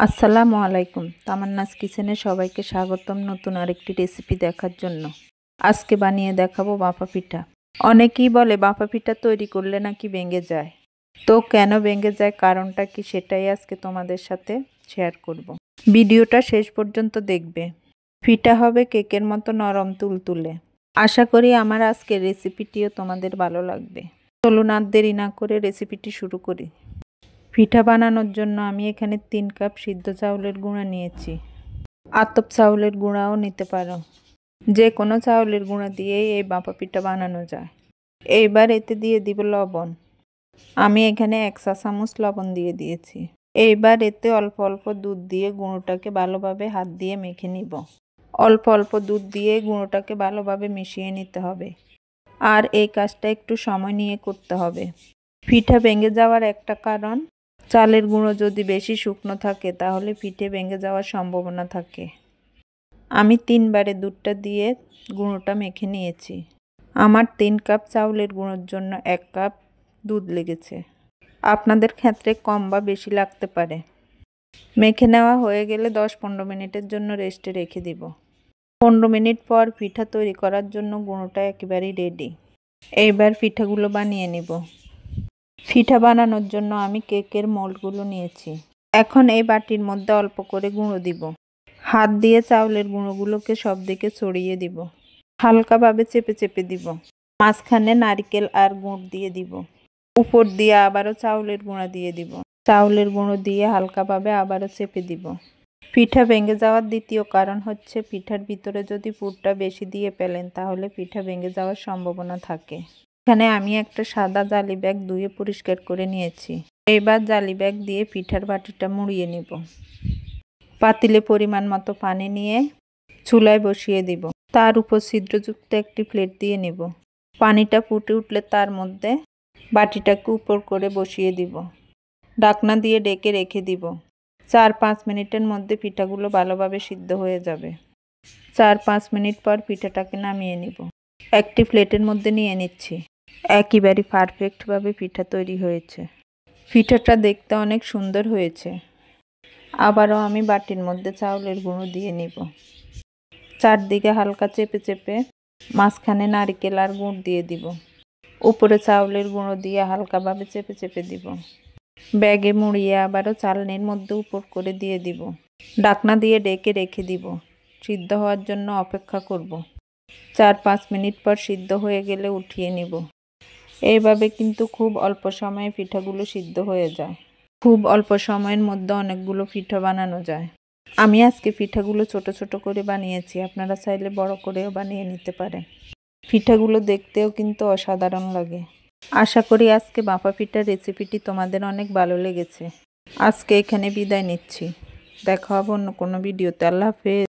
আসসালামু আলাইকুম। তামান্নাস কিচেনে সবাইকে স্বাগতম নতুন আরেকটি রেসিপি দেখার জন্য। আজকে বানিয়ে দেখাবো ভাপা পিঠা। অনেকেই বলে ভাপা পিঠা তৈরি করলে নাকি ভেঙে যায়। তো কেন ভেঙে যায়, কারণটা কি, সেটাই আজকে তোমাদের সাথে শেয়ার করব। ভিডিওটা শেষ পর্যন্ত দেখবে। পিঠা হবে কেকের মতো নরম তুলতুলে। আশা করি আমার আজকের রেসিপিটিও তোমাদের ভালো লাগবে। চলুন আর দেরি না করে রেসিপিটি শুরু করি। পিঠা বানানোর জন্য আমি এখানে 3 কাপ সিদ্ধ চাউলের গুঁড়া নিয়েছি। আতপ চাউলের গুঁড়াও নিতে পারো। যে কোনো চাউলের গুঁড়া দিয়েই এই ভাপা পিঠা বানানো যায়। এইবার এতে দিয়ে দিব লবণ। আমি এখানে 1 চা চামচ লবণ দিয়ে দিয়েছি। এইবার এতে অল্প অল্প দুধ দিয়ে গুঁড়োটাকে ভালোভাবে হাত দিয়ে মেখে নিব। অল্প অল্প দুধ দিয়ে গুঁড়োটাকে ভালোভাবে মিশিয়ে নিতে হবে। আর এই কাজটা একটু সময় নিয়ে করতে হবে। পিঠা ভেঙে যাওয়ার একটা কারণ, চালের গুঁড়ো যদি বেশি শুকনো থাকে তাহলে পিঠে ভেঙে যাওয়ার সম্ভাবনা থাকে। আমি 3 বারে দুধটা দিয়ে গুঁড়োটা মেখে নিয়েছি। আমার 3 কাপ চাউলের গুঁড়োর জন্য 1 কাপ দুধ লেগেছে। আপনাদের ক্ষেত্রে কম বা বেশি লাগতে পারে। মেখে নেওয়া হয়ে গেলে 10-15 মিনিটের জন্য রেস্টে রেখে দিব। 15 মিনিট পর পিঠা তৈরি করার জন্য গুঁড়োটা একেবারেই রেডি। এইবার পিঠাগুলো বানিয়ে নিব। পিঠা বানানোর জন্য আমি কেকের মোল্ডগুলো নিয়েছি। এখন এই বাটির মধ্যে অল্প করে গুঁড়ো দিব। হাত দিয়ে চাউলের গুঁড়োগুলোকে সব দিকে ছড়িয়ে দিব। হালকাভাবে চেপে চেপে দিব। মাঝখানে নারকেল আর গুড় দিয়ে দিব। উপর দিয়ে আবারও চাউলের গুঁড়া দিয়ে দিব। চাউলের গুঁড়ো দিয়ে হালকাভাবে আবারও চেপে দিব। পিঠা ভেঙে যাওয়ার দ্বিতীয় কারণ হচ্ছে, পিঠার ভিতরে যদি পুরটা বেশি দিয়ে ফেলেন তাহলে পিঠা ভেঙে যাওয়ার সম্ভাবনা থাকে। এখানে আমি একটা সাদা জালি ব্যাগ ধুয়ে পরিষ্কার করে নিয়েছি। এইবার জালি ব্যাগ দিয়ে পিঠার বাটিটা মুড়িয়ে নিব। পাতিলে পরিমাণ মতো পানি নিয়ে চুলায় বসিয়ে দিব। তার উপর ছিদ্রযুক্ত একটি প্লেট দিয়ে নেব। পানিটা ফুটে উঠলে তার মধ্যে বাটিটাকে উপর করে বসিয়ে দিব। ঢাকনা দিয়ে ঢেকে রেখে দিব। 4-5 মিনিটের মধ্যে পিঠাগুলো ভালোভাবে সিদ্ধ হয়ে যাবে। 4-5 মিনিট পর পিঠাটাকে নামিয়ে নিব। একটি প্লেটের মধ্যে নিয়ে নিচ্ছি। একেবারে পারফেক্টভাবে পিঠা তৈরি হয়েছে। পিঠাটা দেখতে অনেক সুন্দর হয়েছে। আবারও আমি বাটির মধ্যে চাউলের গুঁড়ো দিয়ে নিব। চারদিকে হালকা চেপে চেপে মাঝখানে নারকেল আর গুড় দিয়ে দিব। উপরে চাউলের গুঁড়ো দিয়ে হালকাভাবে চেপে চেপে দিব। ব্যাগে মুড়িয়ে আবারও চালনির মধ্যে উপর করে দিয়ে দিব। ঢাকনা দিয়ে ঢেকে রেখে দিব। সিদ্ধ হওয়ার জন্য অপেক্ষা করব। 4-5 মিনিট পর সিদ্ধ হয়ে গেলে উঠিয়ে নিব। এইভাবে কিন্তু খুব অল্প সময়ে পিঠাগুলো সিদ্ধ হয়ে যায়। খুব অল্প সময়ের মধ্যে অনেকগুলো পিঠা বানানো যায়। আমি আজকে পিঠাগুলো ছোট ছোট করে বানিয়েছি। আপনারা চাইলে বড় করেও বানিয়ে নিতে পারেন। পিঠাগুলো দেখতেও কিন্তু অসাধারণ লাগে। আশা করি আজকে ভাপা পিঠার রেসিপিটি তোমাদের অনেক ভালো লেগেছে। আজকে এখানে বিদায় নিচ্ছি। দেখা হবে অন্য কোনো ভিডিওতে। আল্লাহ হাফেজ।